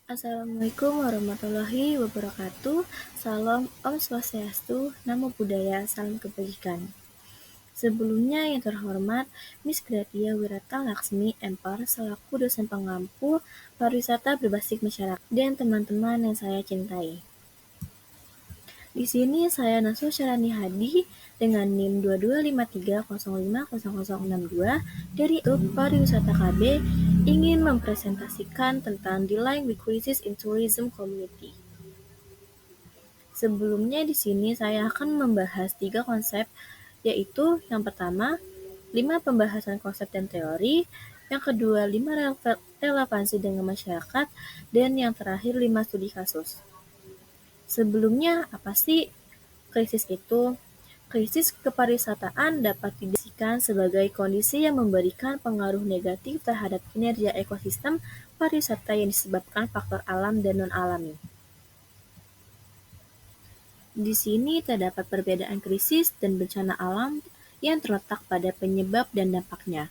Assalamualaikum warahmatullahi wabarakatuh. Salam Om Swastiastu, Namo Buddhaya, salam kebajikan. Sebelumnya yang terhormat Miss Gratia Wirata Laksmi MPar selaku dosen pengampu pariwisata berbasis masyarakat dan teman-teman yang saya cintai. Di sini saya Nasu Syarani Hadi dengan NIM 2253050062 dari Pariwisata KB ingin mempresentasikan tentang Dealing with Crisis in Tourism Community. Sebelumnya di sini saya akan membahas 3 konsep, yaitu yang pertama, 5 pembahasan konsep dan teori, yang kedua, 5 relevansi dengan masyarakat, dan yang terakhir, 5 studi kasus. Sebelumnya, apa sih krisis itu? Krisis kepariwisataan dapat didefinisikan sebagai kondisi yang memberikan pengaruh negatif terhadap kinerja ekosistem pariwisata yang disebabkan faktor alam dan non-alami. Di sini terdapat perbedaan krisis dan bencana alam yang terletak pada penyebab dan dampaknya.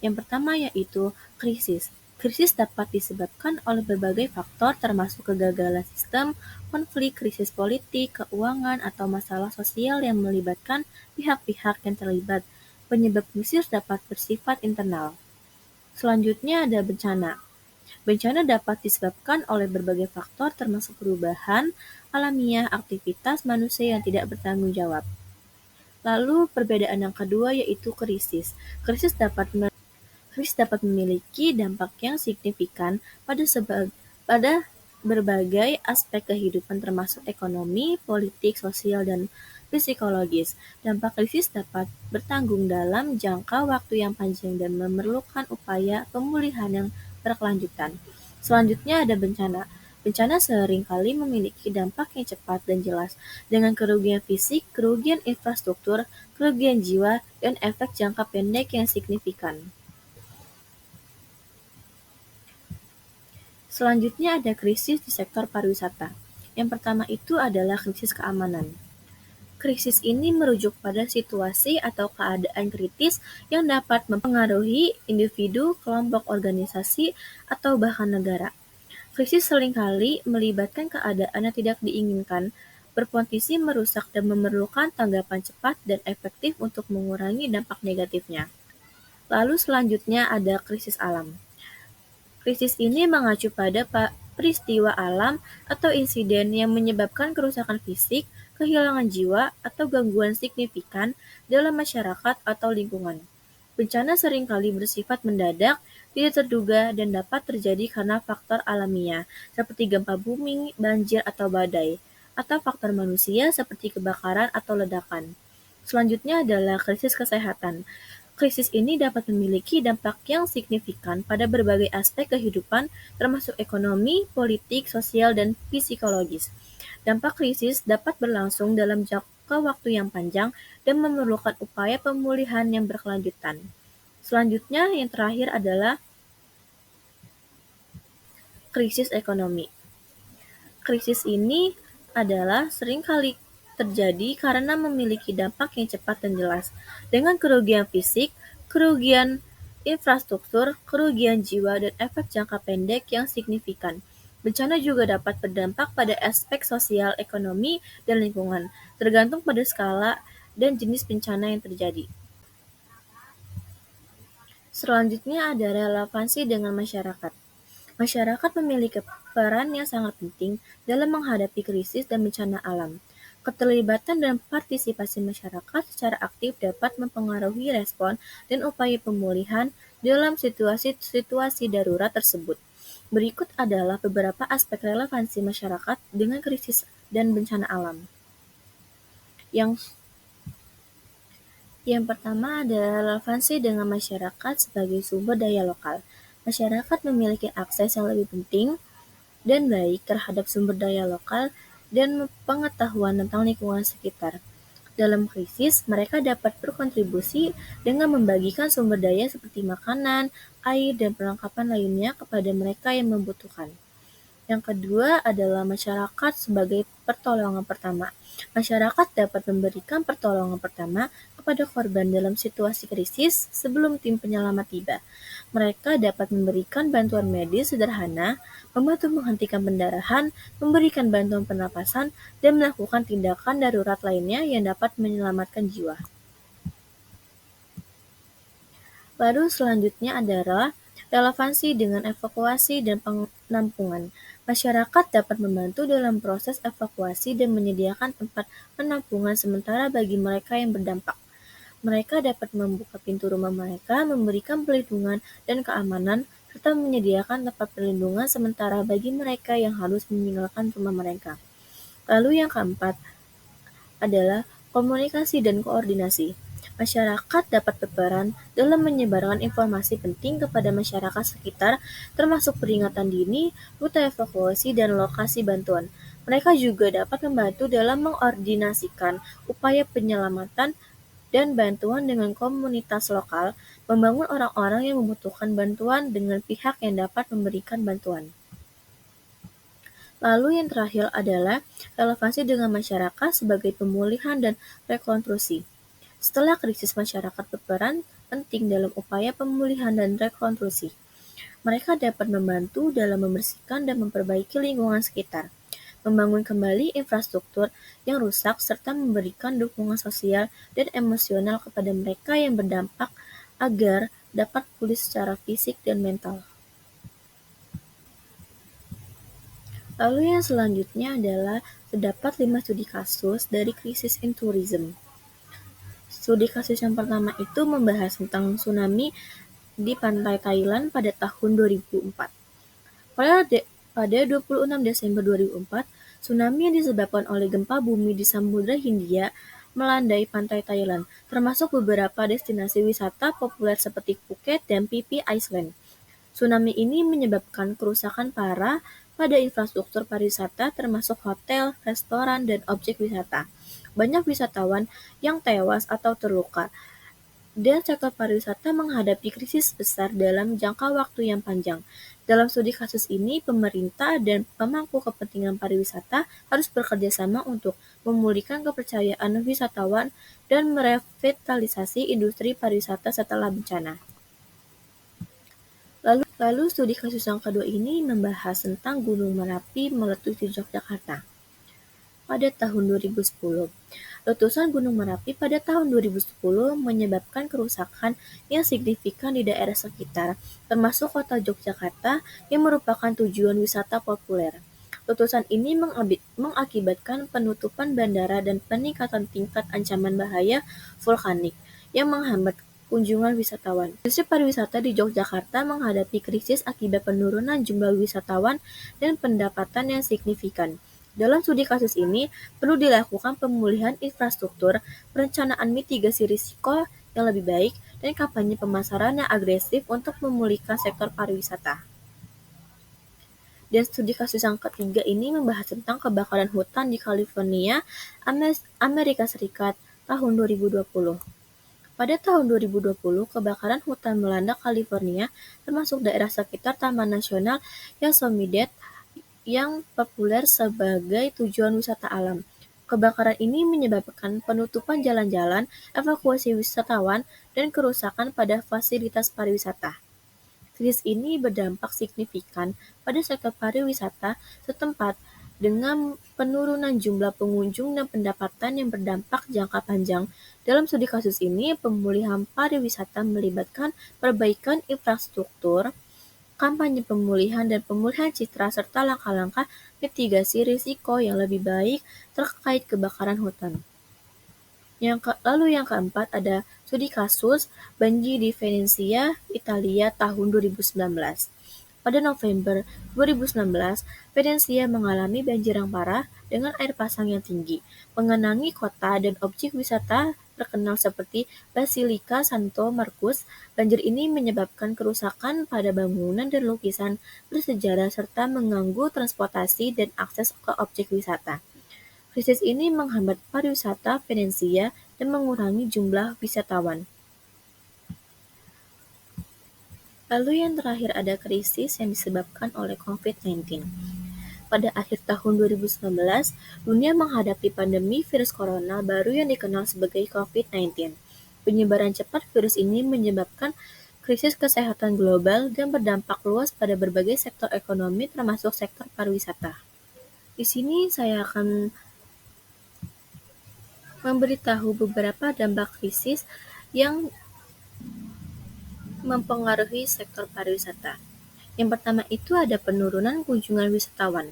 Yang pertama yaitu krisis. Krisis dapat disebabkan oleh berbagai faktor termasuk kegagalan sistem, konflik, krisis politik, keuangan, atau masalah sosial yang melibatkan pihak-pihak yang terlibat. Penyebab krisis dapat bersifat internal. Selanjutnya ada bencana. Bencana dapat disebabkan oleh berbagai faktor termasuk perubahan alamiah aktivitas manusia yang tidak bertanggung jawab. Lalu perbedaan yang kedua yaitu krisis. Krisis dapat memiliki dampak yang signifikan pada berbagai aspek kehidupan termasuk ekonomi, politik, sosial, dan psikologis. Dampak krisis dapat bertanggung dalam jangka waktu yang panjang dan memerlukan upaya pemulihan yang berkelanjutan. Selanjutnya ada bencana. Bencana seringkali memiliki dampak yang cepat dan jelas, dengan kerugian fisik, kerugian infrastruktur, kerugian jiwa, dan efek jangka pendek yang signifikan. Selanjutnya ada krisis di sektor pariwisata. Yang pertama itu adalah krisis keamanan. Krisis ini merujuk pada situasi atau keadaan kritis yang dapat mempengaruhi individu, kelompok organisasi, atau bahkan negara. Krisis seringkali melibatkan keadaan yang tidak diinginkan, berpotensi merusak dan memerlukan tanggapan cepat dan efektif untuk mengurangi dampak negatifnya. Lalu selanjutnya ada krisis alam. Krisis ini mengacu pada peristiwa alam atau insiden yang menyebabkan kerusakan fisik, kehilangan jiwa, atau gangguan signifikan dalam masyarakat atau lingkungan. Bencana seringkali bersifat mendadak, tidak terduga, dan dapat terjadi karena faktor alamiah, seperti gempa bumi, banjir, atau badai, atau faktor manusia seperti kebakaran atau ledakan. Selanjutnya adalah krisis kesehatan. Krisis ini dapat memiliki dampak yang signifikan pada berbagai aspek kehidupan, termasuk ekonomi, politik, sosial, dan psikologis. Dampak krisis dapat berlangsung dalam jangka waktu yang panjang dan memerlukan upaya pemulihan yang berkelanjutan. Selanjutnya, yang terakhir adalah krisis ekonomi. Krisis ini adalah seringkali terjadi karena memiliki dampak yang cepat dan jelas, dengan kerugian fisik, kerugian infrastruktur, kerugian jiwa, dan efek jangka pendek yang signifikan. Bencana juga dapat berdampak pada aspek sosial, ekonomi, dan lingkungan, tergantung pada skala dan jenis bencana yang terjadi. Selanjutnya ada relevansi dengan masyarakat. Masyarakat memiliki peran yang sangat penting dalam menghadapi krisis dan bencana alam. Keterlibatan dan partisipasi masyarakat secara aktif dapat mempengaruhi respon dan upaya pemulihan dalam situasi-situasi darurat tersebut. Berikut adalah beberapa aspek relevansi masyarakat dengan krisis dan bencana alam. Yang pertama adalah relevansi dengan masyarakat sebagai sumber daya lokal. Masyarakat memiliki akses yang lebih penting dan baik terhadap sumber daya lokal dan pengetahuan tentang lingkungan sekitar. Dalam krisis, mereka dapat berkontribusi dengan membagikan sumber daya seperti makanan, air, dan perlengkapan lainnya kepada mereka yang membutuhkan. Yang kedua adalah masyarakat sebagai pertolongan pertama. Masyarakat dapat memberikan pertolongan pertama kepada korban dalam situasi krisis sebelum tim penyelamat tiba. Mereka dapat memberikan bantuan medis sederhana, membantu menghentikan pendarahan, memberikan bantuan pernapasan, dan melakukan tindakan darurat lainnya yang dapat menyelamatkan jiwa. Lalu selanjutnya adalah relevansi dengan evakuasi dan penampungan. Masyarakat dapat membantu dalam proses evakuasi dan menyediakan tempat penampungan sementara bagi mereka yang berdampak. Mereka dapat membuka pintu rumah mereka, memberikan perlindungan dan keamanan, serta menyediakan tempat perlindungan sementara bagi mereka yang harus meninggalkan rumah mereka. Lalu yang keempat adalah komunikasi dan koordinasi. Masyarakat dapat berperan dalam menyebarkan informasi penting kepada masyarakat sekitar, termasuk peringatan dini, rute evakuasi, dan lokasi bantuan. Mereka juga dapat membantu dalam mengkoordinasikan upaya penyelamatan dan bantuan dengan komunitas lokal, membangun orang-orang yang membutuhkan bantuan dengan pihak yang dapat memberikan bantuan. Lalu yang terakhir adalah relevansi dengan masyarakat sebagai pemulihan dan rekonstruksi. Setelah krisis, masyarakat berperan penting dalam upaya pemulihan dan rekonstruksi. Mereka dapat membantu dalam membersihkan dan memperbaiki lingkungan sekitar, membangun kembali infrastruktur yang rusak, serta memberikan dukungan sosial dan emosional kepada mereka yang berdampak agar dapat pulih secara fisik dan mental. Lalu yang selanjutnya adalah terdapat 5 studi kasus dari krisis in tourism. Studi kasus yang pertama itu membahas tentang tsunami di pantai Thailand pada tahun 2004. Pada 26 Desember 2004, tsunami yang disebabkan oleh gempa bumi di Samudra Hindia melandai pantai Thailand, termasuk beberapa destinasi wisata populer seperti Phuket dan Phi Phi Island. Tsunami ini menyebabkan kerusakan parah pada infrastruktur pariwisata termasuk hotel, restoran, dan objek wisata. Banyak wisatawan yang tewas atau terluka, dan sektor pariwisata menghadapi krisis besar dalam jangka waktu yang panjang. Dalam studi kasus ini, pemerintah dan pemangku kepentingan pariwisata harus bekerja sama untuk memulihkan kepercayaan wisatawan dan merevitalisasi industri pariwisata setelah bencana. Lalu studi kasus yang kedua ini membahas tentang Gunung Merapi meletus di Yogyakarta pada tahun 2010. Letusan Gunung Merapi pada tahun 2010 menyebabkan kerusakan yang signifikan di daerah sekitar, termasuk kota Yogyakarta yang merupakan tujuan wisata populer. Letusan ini mengakibatkan penutupan bandara dan peningkatan tingkat ancaman bahaya vulkanik yang menghambat kunjungan wisatawan. Industri pariwisata di Yogyakarta menghadapi krisis akibat penurunan jumlah wisatawan dan pendapatan yang signifikan. Dalam studi kasus ini, perlu dilakukan pemulihan infrastruktur, perencanaan mitigasi risiko yang lebih baik, dan kampanye pemasaran yang agresif untuk memulihkan sektor pariwisata. Dan studi kasus yang ketiga ini membahas tentang kebakaran hutan di California, Amerika Serikat tahun 2020. Pada tahun 2020, kebakaran hutan melanda California, termasuk daerah sekitar Taman Nasional Yosemite yang populer sebagai tujuan wisata alam. Kebakaran ini menyebabkan penutupan jalan-jalan, evakuasi wisatawan, dan kerusakan pada fasilitas pariwisata. Krisis ini berdampak signifikan pada sektor pariwisata setempat dengan penurunan jumlah pengunjung dan pendapatan yang berdampak jangka panjang. Dalam studi kasus ini, pemulihan pariwisata melibatkan perbaikan infrastruktur, kampanye pemulihan dan pemulihan citra, serta langkah-langkah mitigasi risiko yang lebih baik terkait kebakaran hutan. Lalu yang keempat ada studi kasus banjir di Venesia, Italia tahun 2019. Pada November 2019, Venesia mengalami banjir yang parah dengan air pasang yang tinggi, mengenangi kota dan objek wisata terkenal seperti Basilika Santo Markus. Banjir ini menyebabkan kerusakan pada bangunan dan lukisan bersejarah serta mengganggu transportasi dan akses ke objek wisata. Krisis ini menghambat pariwisata Venesia dan mengurangi jumlah wisatawan. Lalu yang terakhir ada krisis yang disebabkan oleh COVID-19. pada akhir tahun 2019, dunia menghadapi pandemi virus corona baru yang dikenal sebagai COVID-19. Penyebaran cepat virus ini menyebabkan krisis kesehatan global dan berdampak luas pada berbagai sektor ekonomi termasuk sektor pariwisata. Di sini saya akan memberitahu beberapa dampak krisis yang mempengaruhi sektor pariwisata. Yang pertama itu ada penurunan kunjungan wisatawan.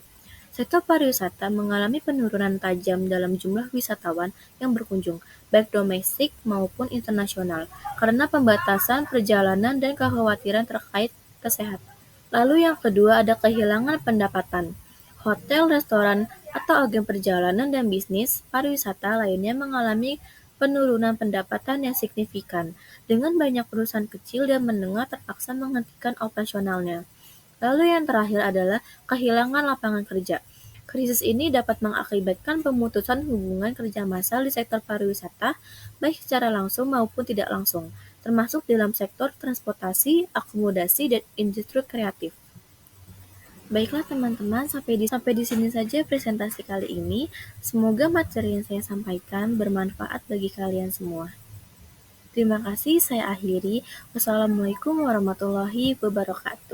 Sektor pariwisata mengalami penurunan tajam dalam jumlah wisatawan yang berkunjung, baik domestik maupun internasional, karena pembatasan perjalanan dan kekhawatiran terkait kesehatan. Lalu yang kedua ada kehilangan pendapatan. Hotel, restoran, atau agen perjalanan dan bisnis pariwisata lainnya mengalami penurunan pendapatan yang signifikan, dengan banyak perusahaan kecil dan menengah terpaksa menghentikan operasionalnya. Lalu yang terakhir adalah kehilangan lapangan kerja. Krisis ini dapat mengakibatkan pemutusan hubungan kerja massal di sektor pariwisata, baik secara langsung maupun tidak langsung, termasuk dalam sektor transportasi, akomodasi, dan industri kreatif. Baiklah teman-teman, sampai di sini saja presentasi kali ini. Semoga materi yang saya sampaikan bermanfaat bagi kalian semua. Terima kasih, saya akhiri. Wassalamualaikum warahmatullahi wabarakatuh.